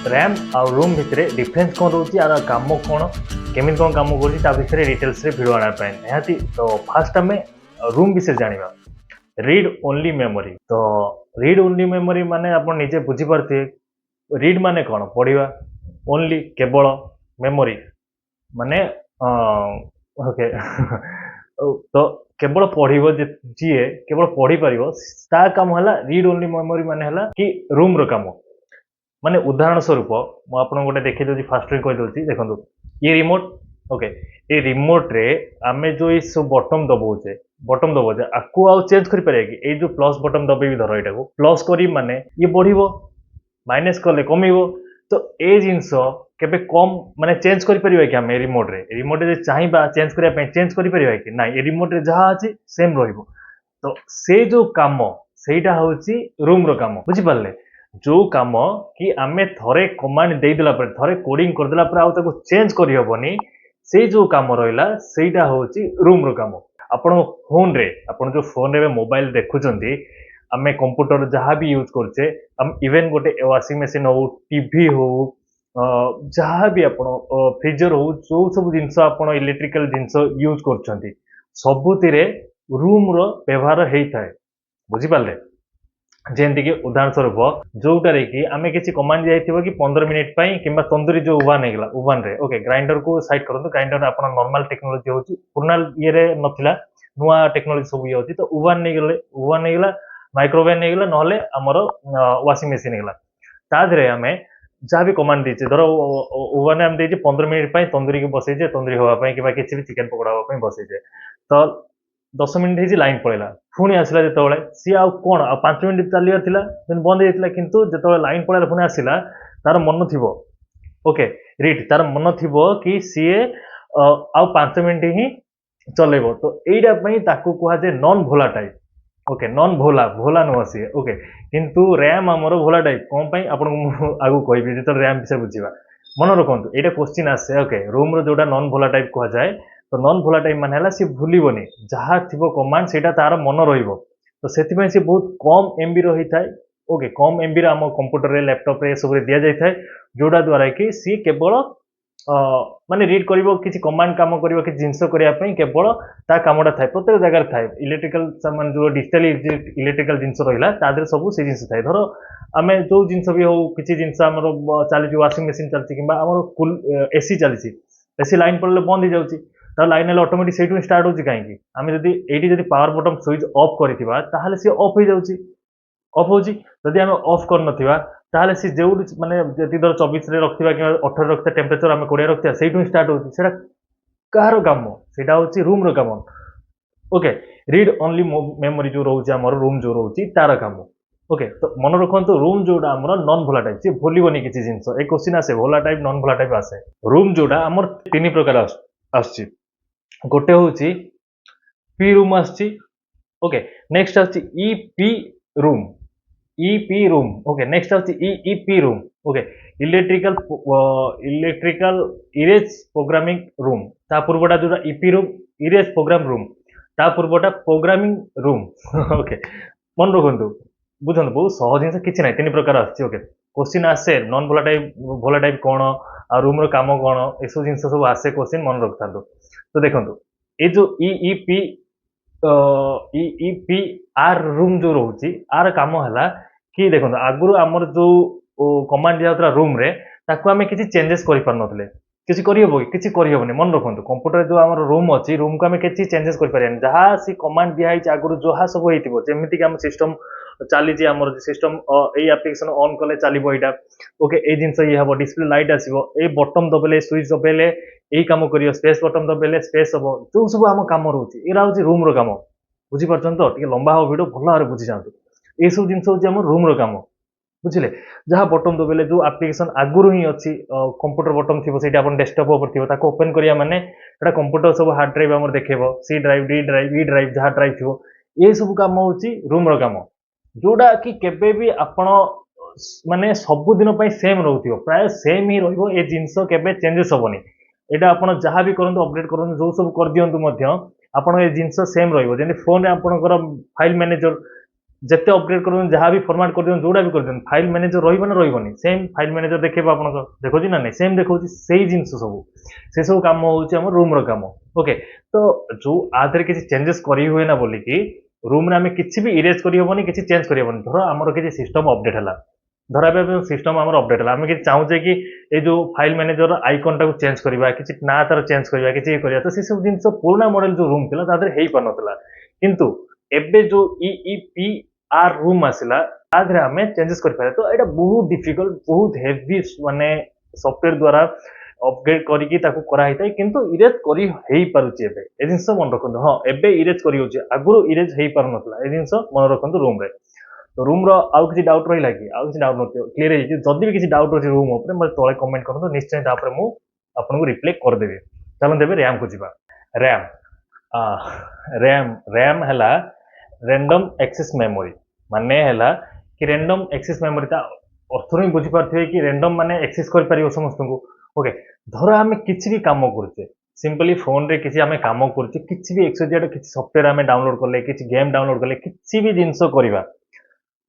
RAM आ room भितर difference कौन रोचे यार कम कौन केमी कौन कम कर डिटेल्स भिड आने निहाती तो फास्ट आम रूम विषय जाना रीड ओनली मेमोरी तो रीड ओनली मेमोरी माने आप निजे बुझीपारे रीड माने कौन पढ़ा ओनली केवल मेमोरी माने ओके तो केवल पढ़ जी केवल पढ़ी पार काम है रीड ओनली मेमोरी माने कि रूम रो काम माने उदाहरण स्वरूप मुझे गोटे देखी दूसरी फास्ट कहीदे देखो ये रिमोट ओके ये रिमोट रे आमे जो ये सब बटन दबाऊे आपको आउ चेंज कर कि जो प्लस बटन दबेबी धर यहाँ प्लस करी माने ये बढ़ो माइनस कले कम तो ये जिनस केबे कम माने चेंज कर कि आम रिमोट रे चाहिए चेंज करने चेंज कर कि ना ये रिमोट रे जहाँ अच्छी सेम रहिबो तो से जो काम सेटा होची रूम रो काम बुझिपारे जो काम कि आमे थरे कमांड देदेला थरे कोडिंग करदेला आउ ताको चेंज करहबनी से जो काम रहा सेटा होची रूम रो काम आपण फोन रे आपण जो फोन रे मोबाइल देखुचंती आमे कंप्यूटर जहाँ भी यूज करछे हम इवेन गोटे वाशिंग मशीन हो टीवी हो जहाँ भी आपण फ्रीजर हो जो सब जिनस आपण इलेक्ट्रिकल जिनस यूज करछंती सबुतिरे रूम रो व्यवहार हेई थाए बुझिपारे जेमती कि उदाहरण स्वरूप जोटार कि आम किसी कमांड दिखाई कि 15 मिनिट कि तंदूरी जो ओवन है ओवन रे ओके ग्राइंडर को साइड करते ग्राइंडर आप नॉर्मल टेक्नोलॉजी हो पुराना ये नथिला नुआ टेक्नोलॉजी सब ये होती तो ओवन नहीं गले ओवन नहीं गला माइक्रोवेव नहीं गला नहले आमर वाशिंग मशीन नहीं गला ताधरे आम जहाँ भी कमांड दीचे धर ओवन आम देचे 15 मिनिट तंदूरी को बसईचे तंदूरी हाँपाई कि किसी भी चिकेन पकोड़ा हाँपाई बसईचे तो 10 मिनिट लाइन पड़ेगा पुणी आसला जो सी आउ कौन आ 5 मिनिट चलियार थिला बंद होता किंतु जो लाइन पड़ेगा पुणी आसला तार मन थी ओके रीड तार मन थी कि सी आउ 5 मिनिट ही चलेब तो यहीटा कहुए नॉन भोला type okay non Bhola Bhola नुह सी ओके किंतु रैम आमर भोला टाइप कौन आपको आगू कहि जो रैम विषय बुझा मन रखु ये क्वेश्चन आसे ओके रूम रोटा नॉन भोला टाइप कहुए तो नॉन भोला टाइप माने सी भूलबनी जहाँ थी कमांड से तार मन रो से बहुत कम एमबी रही था ओके कम एमबी आम कंप्यूटर रे लैपटॉप रे सब दि जाए जोटा द्वारा कि सी केवल माने रीड कर किसी कमांड काम कर कि जिनस करने केवल ता कामटा थाए प्रत्येक जगह थाए इलेक्ट्रिकल सामान जो डिजिटल इलेक्ट्रिकल जिनस रहा तादर सब से जिन थाए धर आम जो जिनस भी हो किसी जिनस आम चली वाशिंग मशीन चलती कि आम एसी चली एसी लाइन पड़े बंद हो जाऊँगी तो लाइन ऑटोमेटिक से स्टार्ट होची कहीं आम जब ये पावर बटन स्विच ऑफ कर सी ऑफ हो जाऊँगी ऑफ होची जदि आम ऑफ कर सी जो माने जी धर 24 रखा कि 18 रखा टेम्परेचर आम 20 रखा से स्टार्ट होता कहार कम से हूँ रूम रो कम ओके रीड ओनली मेमोरी जो रोचे आम रूम जो रोचे तार कम ओके तो मन रखु रूम जोटा आम नॉन भोला टाइप सी भूलबनी किसी जिनस एक क्वेश्चन आसे भोला टाइप नॉन भोला टाइप आसे रूम जोटा आम 3 प्रकार आस गोटे हूँ P ROM okay next EP ROM EP ROM okay next EP ROM okay electrical erase programming ROM ता पूर्वटा जो EP ROM erase program ROM ता पूर्वटा प्रोग्रामिंग रूम ओके मन रखु बुझे बहुत सहज जिन किसी ना 3 प्रकार ओके क्वेश्चन आसे नॉन भोला टाइप कौन आ रूम काम कौन एसब जिन सब आसे क्वेश्चन मन रखता तो देखो ये जो ईपी आर रूम जो रोचे आर काम है कि देखो आगुरी आमर जो कमांड दिया रूम रे ताको आमे किसी चेंजेस करि पार नथले किसी करहबो किसी करहबनी मन रखु कंप्यूटर जो आमर रूम अच्छी रूम को आम किसी चेंजेस कर जहाँ सी कमांड दिखाई आगुरी जहाँ सब हो जमीती कि आम सिस्टम चली आमर सिस्टम ये एप्लिकेशन ऑन कले चलो यहाँ ओके ये जिनस ये हम डिस्प्ले लाइट आसो ये बटन दबेले स्विच दबेले यही कम कर स्पेस बटन दबेले स्पेस हम जो सब आम कम रोचे यहाँ हूँ रूम रो कम बुझीपार तो टे लंबा हम भिड भल भाव बुझी जातु ये सब जिन हूँ आम रूम रो कम बुझे जहाँ बटन दबेले जो एप्लिकेशन आगुरी ही अच्छी कंप्यूटर बटन थी से डेस्कटॉप पर थी ओपन करिया माने कंप्यूटर सब हार्ड ड्राइव आम देखेब C drive D drive E drive जहाँ ड्राइव थी ये सब कम हूँ रूम रो कम जोड़ा कि केबे भी आपण माने सबुदिन सेम रोथिबो प्राय सेम ही रहिबो ए जिंस केबे चेंजेस होबनी एटा आपण जहाँ भी करंतु अपडेट करंतु जो सब कर दियंतु मध्य आपण ए जिंस सेम रहिबो जेने फोन रे आपणकर फाइल मैनेजर ଯେତେ ଅପଗ୍ରେଡ୍ କରିଦିଅନ୍ତୁ ଯାହା ବି ଫର୍ମାଟ୍ କରିଦିଅନ୍ତୁ ଯୋଉଟା ବି କରିଦିଅନ୍ତୁ ଫାଇଲ୍ ମ୍ୟାନେଜର ରହିବ ନା ରହିବନି ସେମ୍ ଫାଇଲ୍ ମ୍ୟାନେଜର ଦେଖେଇବ ଆପଣଙ୍କ ଦେଖଉଛି ନା ନାଇଁ ସେମ୍ ଦେଖଉଛି ସେଇ ଜିନିଷ ସବୁ ସେ ସବୁ କାମ ହେଉଛି ଆମ ରୁମ୍ର କାମ ଓକେ ତ ଯୋଉ ଆ ଦେହରେ କିଛି ଚେଞ୍ଜେସ୍ କରି ହୁଏ ନା ବୋଲିକି ରୁମ୍ରେ ଆମେ କିଛି ବି ଇରେଜ୍ କରିହେବନି କିଛି ଚେଞ୍ଜ କରିହେବନି ଧର ଆମର କିଛି ସିଷ୍ଟମ୍ ଅପଡେଟ୍ ହେଲା ଧର ଏବେ ସିଷ୍ଟମ୍ ଆମର ଅପଡେଟ୍ ହେଲା ଆମେ କିଛି ଚାହୁଁଛେ କି ଏଇ ଯୋଉ ଫାଇଲ୍ ମ୍ୟାନେଜର ଆଇକନ୍ଟାକୁ ଚେଞ୍ଜ କରିବା କିଛି ନା ତାର ଚେଞ୍ଜ କରିବା କିଛି ଇଏ କରିବା ତ ସେ ସବୁ ଜିନିଷ ପୁରୁଣା ମଡେଲ ଯୋଉ ରୁମ୍ ଥିଲା ତା ଦେହରେ ହେଇପାରୁନଥିଲା କିନ୍ତୁ ଏବେ ଯୋଉ ଇଇପି आर रूम आसला आधे आम चेंजेस कर तो यहाँ बहुत डिफिकल्ट बहुत हेवी माने सॉफ्टवेयर द्वारा अपग्रेड करके कराई किंतु इरेज कर जिन मन रखु हाँ एबे इरेज कर आगुरी इरेज हो पार ना जिन मन रखु रूम रे तो रूम आउ किसी डाउट रहा कि आउ किसी डाउट न क्लीयर जदि भी किसी डाउट अच्छे रूम मतलब तले कमेंट करूँ निश्चय आपको रिप्लाई करदेवी चलते देवे रैम को जी रैम रैम रैम है रैंडम एक्सेस मेमोरी माने है कि रैंडम एक्सेस मेमोरी अर्थ ही बुझी पारे कि रैंडम माने एक्सेस कर पार समस्त को ओके धर आम कि भी कम करुचे सिंपली फोन रे किसी आम कम करुचे किसी भी एक्सोजेड किसी सॉफ्टवेयर आम डाउनलोड कले किसी गेम डाउनलोड कले किसी भी जिनस करवा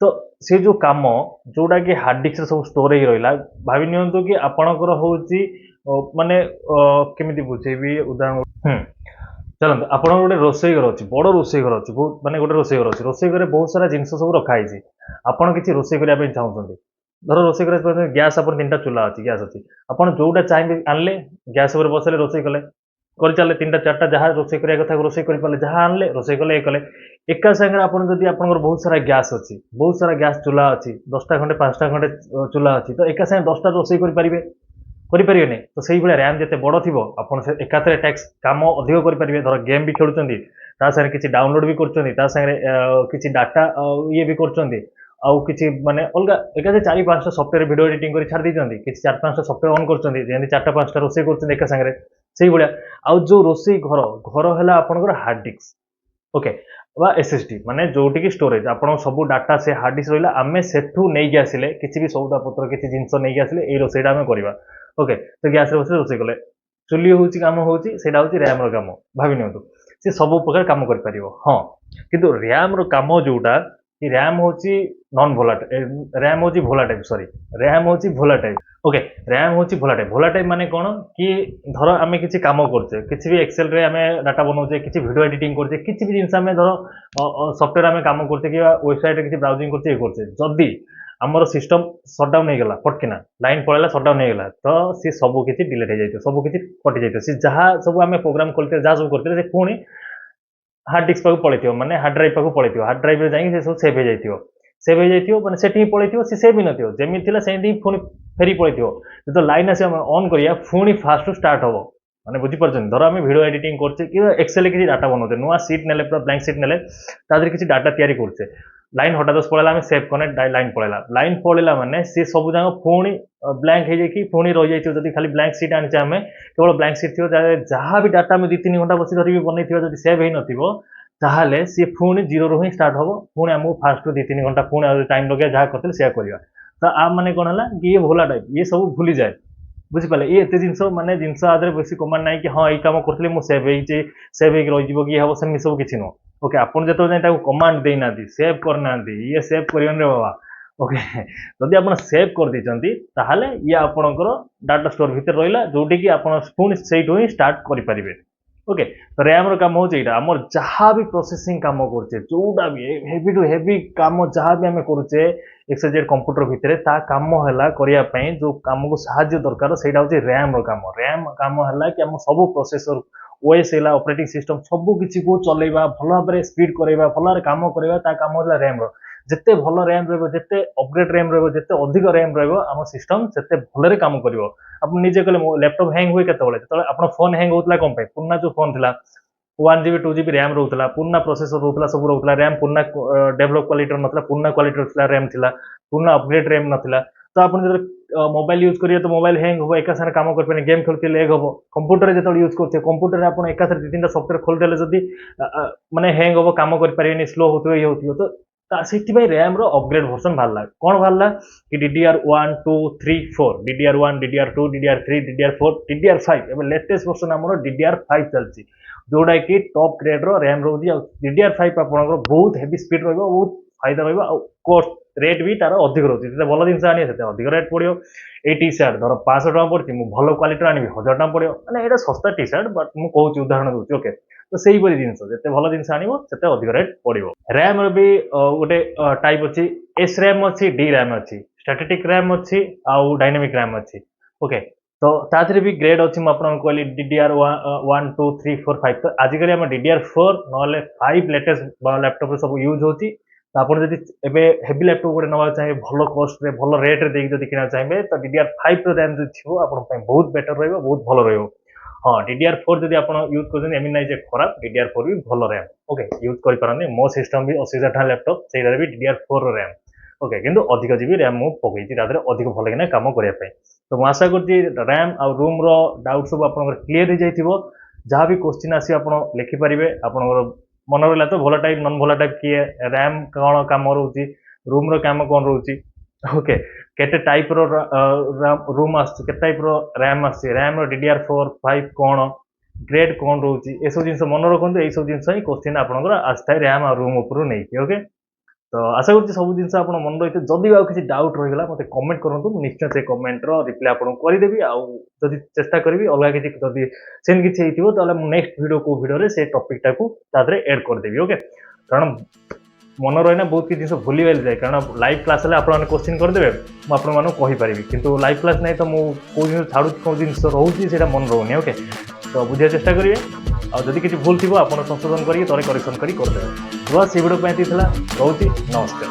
तो से जो कम जोटा कि हार्ड डिस्क सब स्टोर हो रहा भावी नियंतु कि आपणकर हूँ माने केमी बुझेबी उदाहरण चलते आप गोटे रोसई घर अच्छी बड़ रोसई घर अच्छी बहुत माने गोटे रोसई घर बहुत सारा जिन सब रखाई आपड़ किसी रोसई करने चाहते धर रोसई कर गैस आप 3टा चूल्हा अच्छी गैस अच्छी आप जोटा चाहिए आनले गैस बसले रोसई कले कर चले 3टा 4टा जहाँ रोसई करा कथा रोसई कर पारे जहाँ आनले रोसई कले ये कले एका सागर आप बहुत सारा गैस अच्छी बहुत सारा गैस चूल्हा अच्छी 10टा खंडे 5टा खंडे चूल्हा अच्छी तो एका सागे 10टा रोसई करेंगे करें तो से भाई रैम जिते बड़ थी आप एकाथरे टैक्स कम अधिक करेंगे धर गेम भी खेलुंट किसी डाउनलोड भी कर डाटा ये भी कर आउ किसी माने अलग एका 4-5टा सॉफ्टवेयर वीडियो एडिटिंग कर छाड़ दी किसी 4-5टा सॉफ्टवेयर ऑन कर 4-5टा रोसई कर एका सागे से भाया आउ जो रोसई घर घर है आपंकर हार्ड डिस्क ओके एसएसडी माने जोटि स्टोरेज आप सब डाटा से हार्ड डिस्क रहा आम सेठू नहीं आसिले किसी भी सौदा पत्र किसी जिनस नहीं आसिले ये रोसईटा आम करवा ओके तो गैस बस रोसई कले चुली हूँ कम हूँ रैम रम भावी नियंतु सी सब प्रकार कम कर हाँ किंतु रैम रम जोटा कि रैम हूँ नॉन भोलाटाइल रैम हूँ भोलाटाइल सॉरी रैम हूँ भोलाटाइल ओके रैम हूँ भोलाटाइल भोलाटाइल माने कौन कि धर आम किसी कम करचे किसी भी एक्सेल रे आम डाटा बनाऊे किसी वीडियो एडिटिंग करचे किसी भी जिन आम धर सॉफ्टवेयर आम कम करचे कि वेबसाइट किसी ब्राउजिंग करचे करचे जदि आमर सिस्टम सटडाउन हो गला फटकिना लाइन पड़ेगा सटडाउन हो गला तो सी सब किसी डिलीट हो जाए सब किसी कटि जाए सी जहाँ सब आम प्रोग्राम करते जहाँ सब करते पुणी हार्ड डिस्क पाक पड़े माने हार्ड ड्राइव पाक पड़े हार्ड ड्राइव जाए सब सेव हो जाए माने सेठी पड़े सी सेव न जमी थी से पुणी फेरी पड़े जो लाइन आस ऑन करिया पुणी फास्ट स्टार्ट हम माने बुझीपार धर आम वीडियो एडिटिंग करचे कि एक्सेल किसी डाटा बनाते नुआ सीट ने पूरा ब्लैंक सीट ने किसी डाटा तैयारी करचे लाइन हठात पड़ेगा आम सेव कने लाइन पड़ेगा माने सी सब जगह पुणी ब्लैंक हो जाए पुणी रही जाए जब खाली ब्लैंक सीट आने आम केवल ब्लैंक सीट थी जहाँ भी डाटा आम 2-3 घंटा बस धरिकी बनई जब सेव हो ताहले सी पुणी जीरो रू ही स्टार्ट हम पुणी आमको फास्ट 2-3 घंटा पुणी टाइम लगे जहाँ करते से करवा तो आ मैंने कौन है कि ये भोला टाइप ये सब भूली जाए बुझीपारे ये एत जिन माने जिन आदि बेस कमांड ना कि हाँ ये कम करी मुझे सेव रही हम सेम सब किसी नुह ओके आपन जो कमांड देना सेव करना ये सेव कर बाबा ओके जदि आप सेव कर देते ये आपणकर डाटा स्टोर भितर रहा जोटि कि आप पुणी से ही स्टार्ट करेंगे ओके तो रैम कम हूँ यहाँ आम जहाँ भी प्रोसेसिंग कम करे जोटा भी हेवी टू हेवी कम जहाँ भी आम करुचे एक्सजेड कंप्यूटर भितर ता कम है करने जो कम को साहाଯ୍य दरकार से रैम कम है कि आम सब प्रोसेसर ओएस है ऑपरेटिंग सिस्टम सब किसी को चलेगा भल भाव स्पीड करवा भल कम करवा कम है रैम जिते भल रैम जिते अपग्रेड रैम जिते अधिक रैम रम सिस्टम से भल कम कर आप निजे कहले लैपटॉप हैंग हुए केतले आप फोन हैंग होता कौन पुराना जो फोन था 1 GB 2 GB रैम रोला पुराना प्रोसेसर रोला सब रोला रैम पुराना डेभलप क्वालिटी ना पुराना क्वालिटी रैम था पुराना अपग्रेड रैम नाला तो आप मोबाइल यूज करिए तो मोबाइल हैंग हम एका सारे कम कर गेम खेलते लेग हम कंप्यूटर जो यूज करते कंप्यूटर आप एका सारे 2-3टा सॉफ्टवेयर खोलदेले जदि माने हैंग हम कम कर स्लो होते ये होती तो से रैम अपग्रेड वर्सन बाहर कौन बाहर कि DDR1 2 3 4 DDR1 DDR2 DDR3 DDR4 DDR5 एवं लेटेस्ट वर्सन आम DDR5 चलती जोटा कि टॉप ग्रेड रैम रोज DDR5 आप बहुत हेवी स्पीड बहुत फायदा रहिबो आ कॉस्ट रेट भी तार अधिक रहउची जते भल जिंस आनी सेते अधिक रेट पड़ियो ए टी शर्ट धर 500 टका पड़ची मु भल क्वालिटी आनी 1000 टका पड़ियो माने एटा सस्ता टी शर्ट बट मु कहूची उदाहरण दूची ओके तो सेही परि जिंस जते भल जिंस आनिबो सेते अधिक रेट पड़ियो रैम रो भी गोटे टाइप अछि एस रैम अछि डी रैम अछि स्टैटिक रैम अछि आ डायनामिक रैम अछि ओके तो ताथरे भी ग्रेड अछि म आपन कहली DDR 1 2 3 4 5 तो आजिकली हम DDR4 नले 5 लेटेस्ट लैपटॉप सब यूज होती तो आपन जदि एबे हेवी लैपटॉप गोटे नवा चाहिए भलो कॉस्ट रे भलो रेट रे देकी जदि किना चाहिए तो DDR5 रो रैम जो छिवो आपन पय बहुत बेटर रहइबो बहुत भलो रहइबो हां DDR4 जदि आपन यूज करछन एमिन नै जे खराब DDR4 भी भलो रैम ओके यूज करि पारने मो सिस्टम भी 80000 टका लैपटॉप सेरा भी DDR4 रो रैम ओके किंतु अधिक जीबी रैम मु पकईची तादरे अधिक भल किना काम करिया पय तो मु आशा करछि रैम आ रूम रो डाउट सब आपन क्लियर हो जाइथिबो जहाँ भी क्वेश्चन आसी आपन लिखि परिबे आपन मन रहा तो भल टाइप नन भल टाइप किए रैम कौन कम रोचे रूम रो काम कौन रोचे ओके केते टाइप रो रूम आस के टाइप रो रैम आस रैम रो DDR4 5 कौन ग्रेड कौन रोचे ए सब जिंस मन रखु ये सब जिंस ही क्वेश्चन आपनकर आस्था रैम आ रूम ऊपर नहीं ओके तो आशा करछि सब जिंस आपन मन रही जदि आ किसी डाउट रहीगला मते कमेंट करंतु निश्चय से कमेंट रो रिप्लाई आपन करि देबी आ जदि चेष्टा करबी अलगा किसी जदि सेन किछि हेतिबो ताले नेक्स्ट वीडियो को वीडियो रे से टॉपिक टाकू तादरे ऐड कर देबी ओके कारण मन रही बहुत किसी जिन भूली गली जाए कारण लाइव क्लास आपने क्वेश्चन करदे मुझे कही पारि कितु लाइव क्लास नहीं तो मुझे जिन छाड़ू कौन जिन रोचे मन रोनी ओके तो बुझे चेष्टा करेंगे आदि किसी भूल थी आप संशोधन करके तरे करेक्शन करदे बस ये वीडियो रोचे नमस्कार।